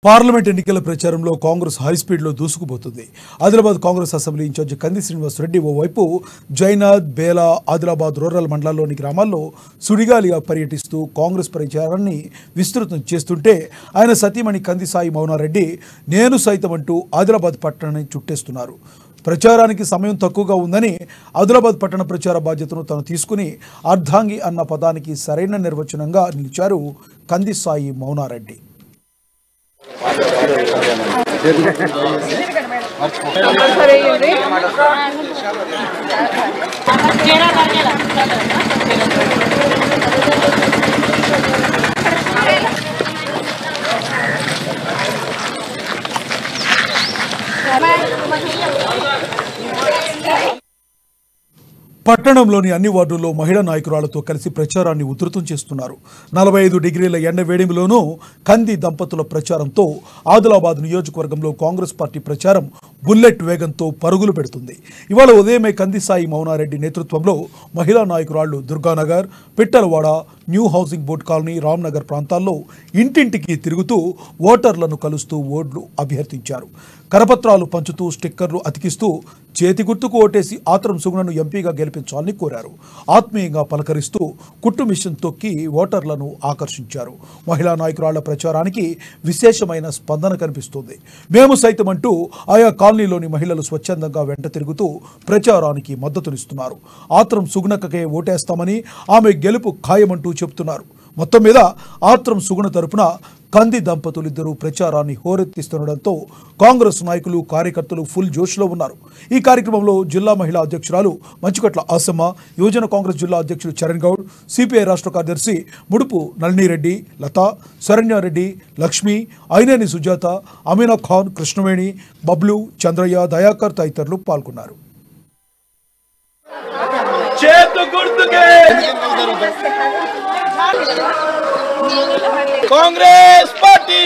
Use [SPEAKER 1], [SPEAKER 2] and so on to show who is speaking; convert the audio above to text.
[SPEAKER 1] Parliament ఎన్నికల ప్రచారంలో Congress high స్పీడ్లో దూసుకుపోతుంది. ఆదిలాబాద్ కాంగ్రెస్ అసెంబ్లీ ఇన్ఛార్జి కంది శ్రీనివాస్ రెడ్డి ఓవైపు జైనాథ్, బేలా, ఆదిలాబాద్ రూరల్ మండలాల్లోని గ్రామాల్లో సుడిగాలిగా పర్యటిస్తూ కాంగ్రెస్ ప్రచారాన్ని విస్తృతం చేస్తుంటే, ఆయన సతీమణి కంది సాయి మౌనారెడ్డి నేను సైతం అంటూ ఆదిలాబాద్ పట్టణాన్ని చుట్టేస్తున్నారు. ప్రచారానికి సమయం తక్కువగా ఉందని ఆదిలాబాద్ పట్టణ ప్రచార బాధ్యతను తను తీసుకుని అర్ధాంగి అన్న పదానికి సరైన నిర్వచనంగా నిలిచారు కంది సాయి మౌనారెడ్డి. పట్టణంలోని అన్ని వార్డుల్లో మహిళా నాయకురాలతో కలిసి ప్రచారాన్ని ఉధృతం చేస్తున్నారు. 45 డిగ్రీల ఎండ వేడిమిలోనూ కంది దంపతుల ప్రచారంతో ఆదిలాబాద్ నియోజకవర్గంలో కాంగ్రెస్ పార్టీ ప్రచారం బుల్లెట్ వేగంతో పరుగులు పెడుతుంది. ఇవాళ ఉదయమే కంది సాయి మౌనారెడ్డి నేతృత్వంలో మహిళా నాయకురాళ్లు Durganagar, Pittalavada, new housing board colony, Ramnagar ప్రాంతాల్లో ఇంటింటికి తిరుగుతూ ఓటర్లను కలుస్తూ ఓట్లు అభ్యర్థించారు. కరపత్రాలు పంచుతూ స్టిక్కర్లు అతికిస్తూ చేతి గుర్తుకు ఓటేసి ఆత్రం సుగుణను ఎంపీగా గెలిపించాలని కోరారు. ఆత్మీయంగా పలకరిస్తూ కుట్టు మిషన్ తొక్కి ఓటర్లను ఆకర్షించారు. మహిళా నాయకురాళ్ల ప్రచారానికి విశేషమైన స్పందన కనిపిస్తోంది. మేము సైతం అంటూ ఆయా కాలనీలోని మహిళలు స్వచ్ఛందంగా వెంట తిరుగుతూ ప్రచారానికి మద్దతునిస్తున్నారు. ఆత్రం సుగుణకకే ఓటేస్తామని, ఆమె గెలుపు ఖాయమంటూ చెబుతున్నారు. మొత్తం మీద ఆత్రం సుగుణ తరపున కంది దంపతులిద్దరూ ప్రచారాన్ని హోరెత్తిస్తుండటంతో కాంగ్రెస్ నాయకులు, కార్యకర్తలు ఫుల్ జోష్లో ఉన్నారు. ఈ కార్యక్రమంలో జిల్లా మహిళా అధ్యక్షురాలు మంచుకట్ల ఆసమ్మ, యువజన కాంగ్రెస్ జిల్లా అధ్యక్షులు చరణ్ గౌడ్, సిపిఐ రాష్ట్ర కార్యదర్శి ముడుపు నళినిరెడ్డి, లతా, శరణ్యారెడ్డి, లక్ష్మి, ఐనేని సుజాత, అమీనా ఖాన్, కృష్ణవేణి, బబ్లు, చంద్రయ్య, దయాకర్ తదితరులు పాల్గొన్నారు.
[SPEAKER 2] కాంగ్రెస్ పార్టీ